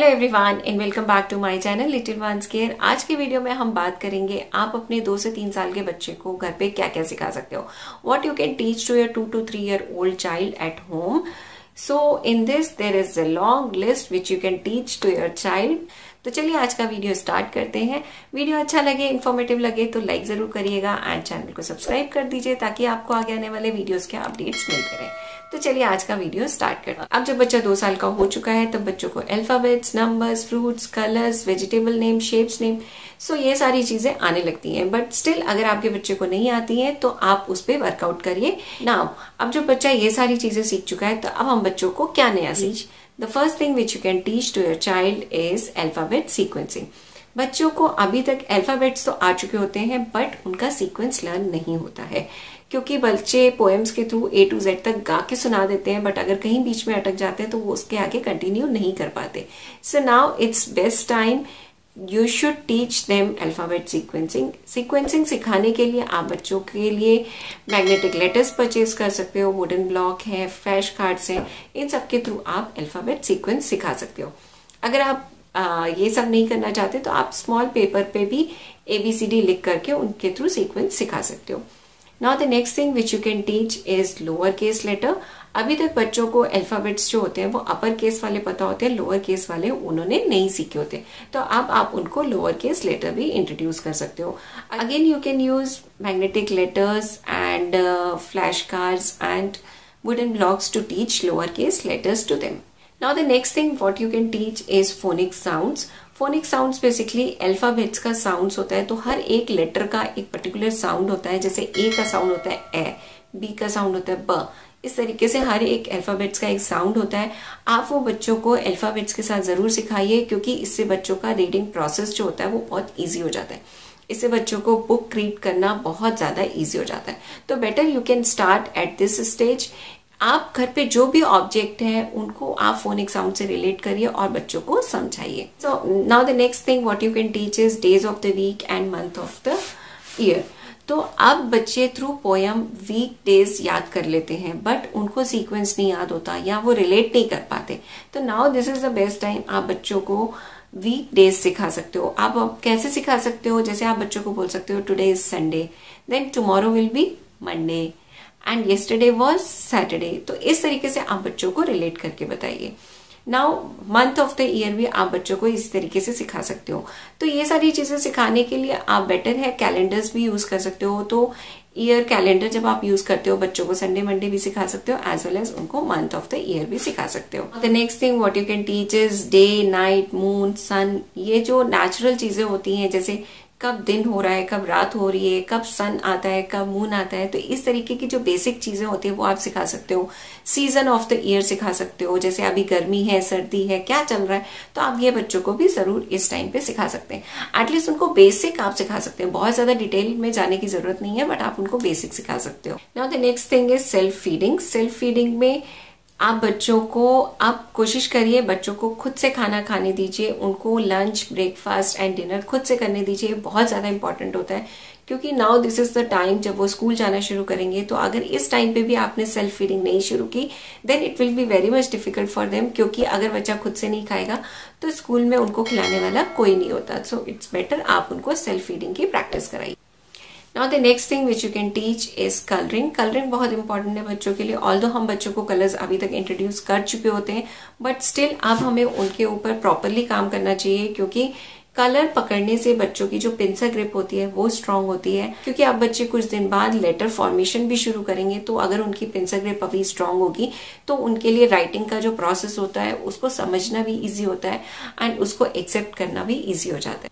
Hello everyone and welcome back to my channel Little Ones Care. आज की video में हम बात करेंगे आप अपने 2 से 3 साल के बच्चे को घर पे क्या क्या सिखा सकते हो। What you can teach to your 2 to 3 year old child at home. So in this there is a long list which you can teach to your child. तो चलिए आज का वीडियो स्टार्ट करते हैं। वीडियो अच्छा लगे, इन्फॉर्मेटिव लगे तो लाइक जरूर करिएगा एंड चैनल को सब्सक्राइब कर दीजिए ताकि आपको आगे आने वाले वीडियोस के अपडेट्स मिलते रहें। तो चलिए आज का वीडियो स्टार्ट करते हैं। अब जब बच्चा 2 साल का हो चुका है तब बच्चों को alphabets, numbers, fruits, colours, vegetable name, shapes name, so ये सारी चीजें आने लगती हैं। बट स्टिल अगर आपके बच्चे को नहीं आती हैं तो आप उस पर वर्कआउट करिए। नाउ अब जब बच्चा ये सारी चीजें सीख चुका है तो अब हम बच्चों को क्या नया सीख। The first thing which you can teach to your child is alphabet sequencing. बच्चों को अभी तक अल्फाबेट्स तो आ चुके होते हैं बट उनका सीक्वेंस लर्न नहीं होता है क्योंकि बच्चे पोएम्स के थ्रू A to Z तक गा के सुना देते हैं बट अगर कहीं बीच में अटक जाते हैं तो वो उसके आगे कंटिन्यू नहीं कर पाते। So now it's best time you should teach them alphabet sequencing. Sequencing सिखाने के लिए आप बच्चों के लिए मैग्नेटिक लेटर्स परचेज कर सकते हो, वुडन ब्लॉक है, फ्लैश कार्ड्स हैं, इन सब के थ्रू आप अल्फाबेट सीक्वेंस सिखा सकते हो। अगर आप ये सब नहीं करना चाहते तो आप स्मॉल पेपर पे भी ABCD लिख करके उनके थ्रू सीक्वेंस सिखा सकते हो। Now the next thing which you can teach is lower case letter. अभी तक बच्चों को अल्फाबेट्स जो होते हैं वो अपर केस वाले पता होते हैं, लोअर केस वाले उन्होंने नहीं सीखे होते, तो अब आप उनको लोअर केस लेटर भी इंट्रोड्यूस कर सकते हो। Again you can use magnetic letters and flash cards and wooden blocks to teach lower case letters to them. Now the next thing what you can teach is phonic sounds. Phonic sounds basically alphabets का sounds होता है, तो हर एक letter का एक particular sound होता है। जैसे A का साउंड होता है ए, B का साउंड होता है ब, इस तरीके से हर एक अल्फाबेट्स का एक साउंड होता है। आप वो बच्चों को अल्फाबेट्स के साथ जरूर सिखाइए क्योंकि इससे बच्चों का रीडिंग प्रोसेस जो होता है वो बहुत ईजी हो जाता है। इससे बच्चों को बुक रीड करना बहुत ज्यादा ईजी हो जाता है। तो better you can start at this stage. आप घर पे जो भी ऑब्जेक्ट है उनको आप फोनिक साउंड से रिलेट करिए और बच्चों को समझाइए। So now the next thing what you can teach is days of the week and month of the year. तो अब बच्चे थ्रू पोयम वीक डेज याद कर लेते हैं बट उनको सीक्वेंस नहीं याद होता या वो रिलेट नहीं कर पाते। तो now this is the best time आप बच्चों को वीक डेज सिखा सकते हो। आप कैसे सिखा सकते हो, जैसे आप बच्चों को बोल सकते हो today is Sunday, then tomorrow will be Monday and yesterday was Saturday. तो इस तरीके से आप बच्चों को रिलेट करके बताइए। Now month of the year भी आप बच्चों को इस तरीके से सिखा सकते हो। तो ये सारी चीजें सिखाने के लिए आप बेटर है कैलेंडर्स भी यूज कर सकते हो। तो ईयर कैलेंडर जब आप यूज करते हो बच्चों को संडे मंडे भी सिखा सकते हो एज वेल एज उनको मंथ ऑफ द ईयर भी सिखा सकते हो। The next thing what you can teach is day, night, moon, sun. ये जो नेचुरल चीजें होती हैं जैसे कब दिन हो रहा है, कब रात हो रही है, कब सन आता है, कब मून आता है, तो इस तरीके की जो बेसिक चीजें होती है वो आप सिखा सकते हो। सीजन ऑफ द ईयर सिखा सकते हो, जैसे अभी गर्मी है, सर्दी है, क्या चल रहा है, तो आप ये बच्चों को भी जरूर इस टाइम पे सिखा सकते हैं। एटलीस्ट उनको बेसिक आप सिखा सकते हैं, बहुत ज्यादा डिटेल में जाने की जरूरत नहीं है बट आप उनको बेसिक सिखा सकते हो। Now the next thing is self feeding. Self feeding में आप बच्चों को आप कोशिश करिए बच्चों को खुद से खाना खाने दीजिए, उनको लंच, ब्रेकफास्ट एंड डिनर खुद से करने दीजिए। बहुत ज्यादा इंपॉर्टेंट होता है क्योंकि now this is the time जब वो स्कूल जाना शुरू करेंगे, तो अगर इस टाइम पे भी आपने सेल्फ फीडिंग नहीं शुरू की then it will be very much difficult for them, क्योंकि अगर बच्चा खुद से नहीं खाएगा तो स्कूल में उनको खिलाने वाला कोई नहीं होता। सो इट्स बेटर आप उनको सेल्फ फीडिंग की प्रैक्टिस कराइए। Now the next thing which you can teach is coloring. Coloring बहुत इंपॉर्टेंट है बच्चों के लिए। ऑल्दो हम बच्चों को कलर्स अभी तक इंट्रोड्यूस कर चुके होते हैं बट स्टिल अब हमें उनके ऊपर प्रॉपरली काम करना चाहिए क्योंकि कलर पकड़ने से बच्चों की जो पिंसल ग्रिप होती है वो स्ट्रांग होती है। क्योंकि अब बच्चे कुछ दिन बाद लेटर फॉर्मेशन भी शुरू करेंगे, तो अगर उनकी पिंसल ग्रिप अभी स्ट्रांग होगी तो उनके लिए राइटिंग का जो प्रोसेस होता है उसको समझना भी ईजी होता है एंड उसको एक्सेप्ट करना भी ईजी हो जाता है।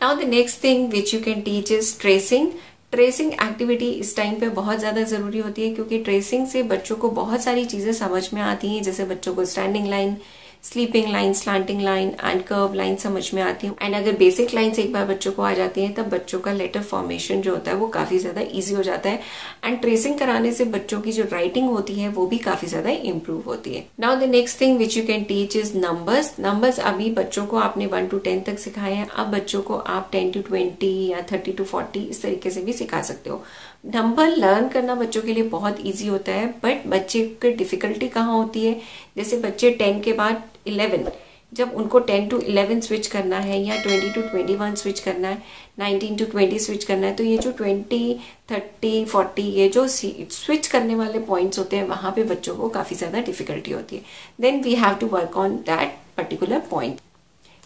Now the next thing which you can teach is tracing. Tracing activity इस टाइम पे बहुत ज्यादा जरूरी होती है क्योंकि ट्रेसिंग से बच्चों को बहुत सारी चीजें समझ में आती हैं, जैसे बच्चों को standing line, sleeping line, slanting line and curve line समझ में आती है। एंड अगर बेसिक लाइन्स एक बार बच्चों को आ जाती हैं तब बच्चों का लेटर फॉर्मेशन जो होता है वो काफी ज्यादा इजी हो जाता है एंड ट्रेसिंग कराने से बच्चों की जो राइटिंग होती है वो भी काफी ज्यादा इंप्रूव होती है। Now the next thing which you can teach is numbers. Numbers अभी बच्चों को आपने 1 to 10 तक सिखाए हैं, अब बच्चों को आप 10 to 20 या 30 to 40 इस तरीके से भी सिखा सकते हो। नंबर लर्न करना बच्चों के लिए बहुत इजी होता है बट बच्चे की डिफिकल्टी कहाँ होती है, जैसे बच्चे 10 के बाद 11 जब उनको 10 to 11 स्विच करना है या 20 to 21 स्विच करना है, 19 to 20 स्विच करना है, तो ये जो 20, 30, 40 ये जो स्विच करने वाले पॉइंट्स होते हैं वहाँ पे बच्चों को काफ़ी ज़्यादा डिफिकल्टी होती है. Then we have to work on that particular point.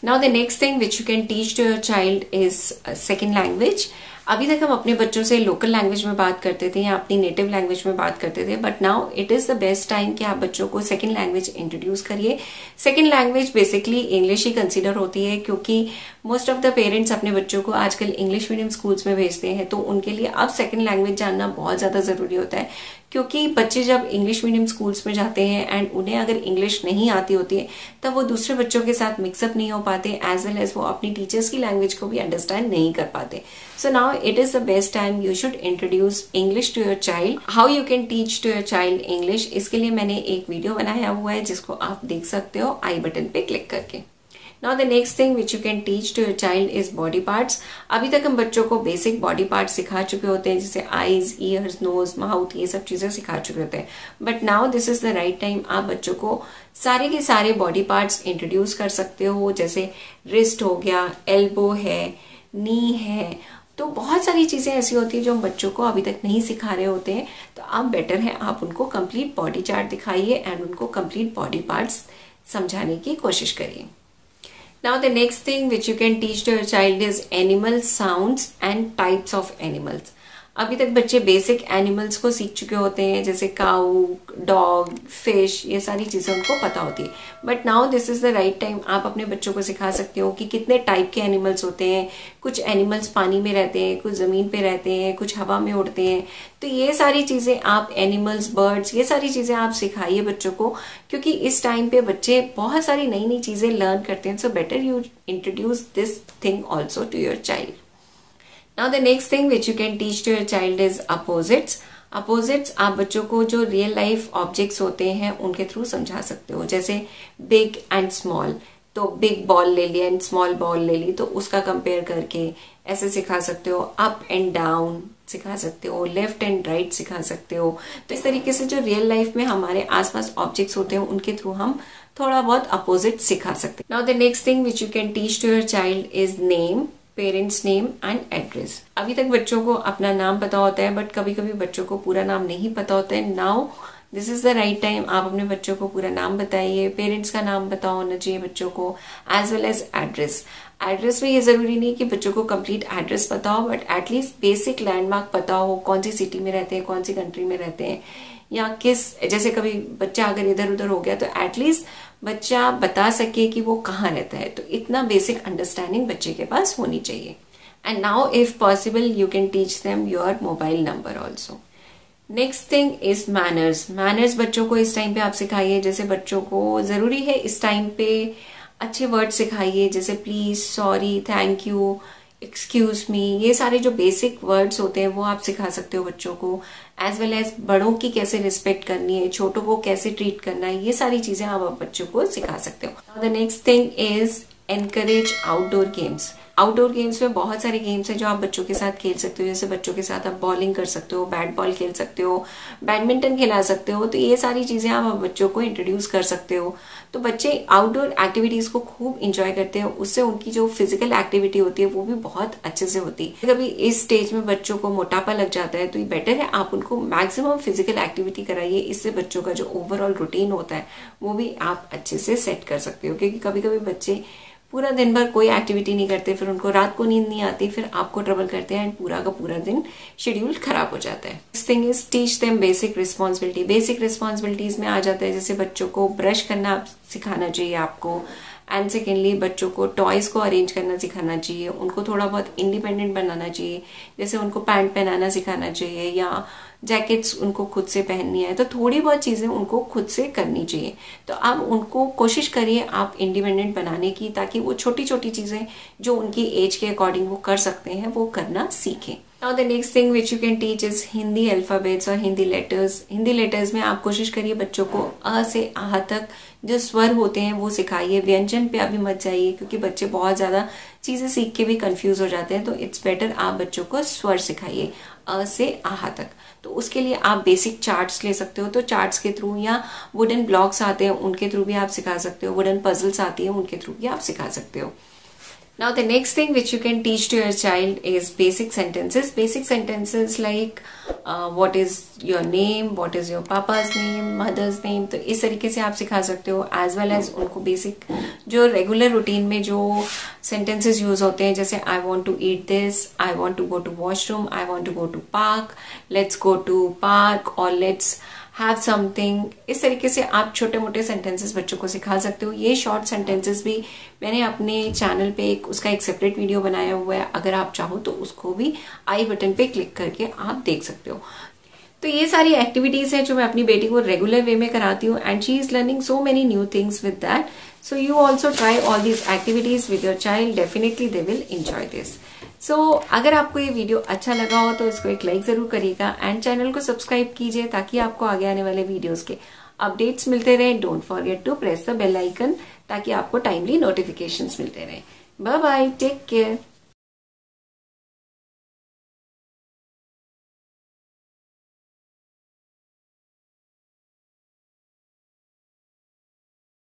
Now the next thing which you can teach to your child is second language. अभी तक हम अपने बच्चों से लोकल लैंग्वेज में बात करते थे या अपनी नेटिव लैंग्वेज में बात करते थे, but now it is the best time कि आप बच्चों को सेकंड लैंग्वेज इंट्रोड्यूस करिए. सेकंड लैंग्वेज बेसिकली इंग्लिश ही कंसीडर होती है, क्योंकि मोस्ट ऑफ द पेरेंट्स अपने बच्चों को आजकल इंग्लिश मीडियम स्कूल्स में भेजते हैं, तो उनके लिए अब सेकंड लैंग्वेज जानना बहुत ज़्यादा ज़रूरी होता है. क्योंकि बच्चे जब इंग्लिश मीडियम स्कूल्स में जाते हैं एंड उन्हें अगर इंग्लिश नहीं आती होती है तब वो दूसरे बच्चों के साथ मिक्सअप नहीं हो पाते, एज वेल एज वो अपनी टीचर्स की लैंग्वेज को भी अंडरस्टैंड नहीं कर पाते. So now it is the best time you should introduce English to your child. How you can teach to your child English, इसके लिए मैंने एक वीडियो बनाया हुआ है जिसको आप देख सकते हो आई बटन पे क्लिक करके. Now the next thing which you can teach to your child is body parts. अभी तक हम बच्चों को बेसिक बॉडी पार्ट सिखा चुके होते हैं, जैसे आईज, ईयर्स, नोज, माउथ, ये सब चीजें सिखा चुके होते हैं. But now this is the right time आप बच्चों को सारे के सारे बॉडी पार्ट्स इंट्रोड्यूस कर सकते हो. जैसे रिस्ट हो गया, एल्बो है, नी है, तो बहुत सारी चीजें ऐसी होती है जो हम बच्चों को अभी तक नहीं सिखा रहे होते हैं. तो आप बेटर है आप उनको कंप्लीट बॉडी चार्ट दिखाइए एंड उनको कंप्लीट बॉडी पार्ट्स समझाने की कोशिश करिए. Now the next thing which you can teach to your child is animal sounds and types of animals. अभी तक बच्चे बेसिक एनिमल्स को सीख चुके होते हैं, जैसे काऊ, डॉग, फिश, ये सारी चीजें उनको पता होती है. But now this is the right time आप अपने बच्चों को सिखा सकते हो कि कितने टाइप के एनिमल्स होते हैं. कुछ एनिमल्स पानी में रहते हैं, कुछ जमीन पे रहते हैं, कुछ हवा में उड़ते हैं. तो ये सारी चीजें आप एनिमल्स, बर्ड्स, ये सारी चीजें आप सिखाइए बच्चों को, क्योंकि इस टाइम पे बच्चे बहुत सारी नई नई चीजें लर्न करते हैं. So better you introduce this thing also to your child. Now the next thing which you can teach to your child is opposites. Opposites आप बच्चों को जो रियल लाइफ ऑब्जेक्ट्स होते हैं उनके थ्रू समझा सकते हो. जैसे बिग एंड स्मॉल, तो बिग बॉल ले लिया एंड स्मॉल बॉल ले ली, तो उसका कंपेयर करके ऐसे सिखा सकते हो. अप एंड डाउन सिखा सकते हो, लेफ्ट एंड राइट सिखा सकते हो. तो इस तरीके से जो रियल लाइफ में हमारे आसपास ऑब्जेक्ट्स होते हैं उनके थ्रू हम थोड़ा बहुत अपोजिट सिखा सकते हैं. Now the next thing which you can teach to your child is name, parents name and address. अभी तक बच्चों को अपना नाम पता होता है, बट कभी कभी बच्चों को पूरा नाम नहीं पता होता है. Now this is the right time आप अपने बच्चों को पूरा नाम बताइए. पेरेंट्स का नाम पता होना चाहिए बच्चों को, as well as address. Address में ये जरूरी नहीं कि बच्चों को कंप्लीट एड्रेस पता हो, बट एटलीस्ट बेसिक लैंडमार्क पता हो, कौन सी सिटी में रहते हैं, कौन सी कंट्री में रहते हैं, या किस, जैसे कभी बच्चा अगर इधर उधर हो गया तो एटलीस्ट बच्चा बता सके कि वो कहाँ रहता है. तो इतना बेसिक अंडरस्टैंडिंग बच्चे के पास होनी चाहिए. And now if possible you can teach them your mobile number also. Next thing is manners. Manners बच्चों को इस टाइम पे आप सिखाइए. जैसे बच्चों को जरूरी है इस टाइम पे अच्छे वर्ड सिखाइए, जैसे please, sorry, thank you, excuse me. ये सारे जो बेसिक वर्ड्स होते हैं वो आप सिखा सकते हो बच्चों को. एज वेल एज बड़ों की कैसे रिस्पेक्ट करनी है, छोटों को कैसे ट्रीट करना है, ये सारी चीजें आप बच्चों को सिखा सकते हो. The next thing is encourage outdoor games. Outdoor games में बहुत सारे गेम्स हैं जो आप बच्चों के साथ खेल सकते हो. जैसे बच्चों के साथ आप बॉलिंग कर सकते हो, बैट बॉल खेल सकते हो, बैडमिंटन खिला सकते हो. तो ये सारी चीजें आप बच्चों को इंट्रोड्यूस कर सकते हो. तो बच्चे आउटडोर एक्टिविटीज को खूब इंजॉय करते हैं. उससे उनकी जो फिजिकल एक्टिविटी होती है वो भी बहुत अच्छे से होती है. कभी इस स्टेज में बच्चों को मोटापा लग जाता है, तो ये बेटर है आप उनको मैक्सिमम फिजिकल एक्टिविटी कराइए. इससे बच्चों का जो ओवरऑल रूटीन होता है वो भी आप अच्छे से सेट कर सकते हो. क्योंकि कभी कभी बच्चे पूरा दिन भर कोई एक्टिविटी नहीं करते, फिर उनको रात को नींद नहीं आती, फिर आपको ट्रबल करते हैं एंड पूरा का पूरा दिन शेड्यूल खराब हो जाता है. Next thing is teach them basic responsibility. Basic responsibilities में आ जाता है जैसे बच्चों को ब्रश करना सिखाना चाहिए आपको. एंड सेकेंडली बच्चों को टॉयज को अरेंज करना सिखाना चाहिए. उनको थोड़ा बहुत इंडिपेंडेंट बनाना चाहिए. जैसे उनको पैंट पहनाना सिखाना चाहिए या जैकेट्स उनको खुद से पहननी है, तो थोड़ी बहुत चीजें उनको खुद से करनी चाहिए. तो आप उनको कोशिश करिए आप इंडिपेंडेंट बनाने की, ताकि वो छोटी छोटी चीजें जो उनकी एज के अकॉर्डिंग वो कर सकते हैं वो करना सीखें. Now the next thing which you can teach is Hindi alphabets और हिंदी लेटर्स। हिंदी लेटर्स में आप कोशिश करिए बच्चों को अ से आ तक जो स्वर होते हैं वो सिखाइए। व्यंजन पे अभी मत जाइए क्योंकि बच्चे बहुत ज़्यादा चीज़ें सीख के भी कंफ्यूज हो जाते हैं, तो इट्स बेटर आप बच्चों को स्वर सिखाइए अ से आहा तक। तो उसके लिए आप बेसिक चार्ट्स ले सकते हो, तो चार्ट्स के थ्रू या वुडन ब्लॉक्स आते हैं उनके थ्रू भी आप सिखा सकते हो, वुडन पजल्स आती हैं उनके थ्रू भी आप सिखा सकते हो। Now the next thing which you can teach to your child is basic sentences. Basic sentences like what is your name, what is your papa's name, mother's name, तो इस तरीके से आप सिखा सकते हो। as well as उनको basic जो रेगुलर रूटीन में जो sentences यूज होते हैं, जैसे I want to eat this, I want to go to washroom, I want to go to park, let's go to park or let's have something, इस तरीके से आप छोटे मोटे सेंटेंसेस बच्चों को सिखा सकते हो। ये शॉर्ट सेंटेंसेस भी मैंने अपने चैनल पे उसका एक सेपरेट वीडियो बनाया हुआ है, अगर आप चाहो तो उसको भी आई बटन पे क्लिक करके आप देख सकते हो। तो ये सारी एक्टिविटीज हैं जो मैं अपनी बेटी को रेगुलर वे में कराती हूँ and she is learning so many new things with that. So you also try all these activities with your child, definitely they will enjoy this. So अगर आपको ये वीडियो अच्छा लगा हो तो इसको एक लाइक जरूर करिएगा एंड चैनल को सब्सक्राइब कीजिए ताकि आपको आगे आने वाले वीडियोस के अपडेट्स मिलते रहे। Don't forget to press the bell icon ताकि आपको टाइमली नोटिफिकेशंस मिलते रहे। Bye bye, take care.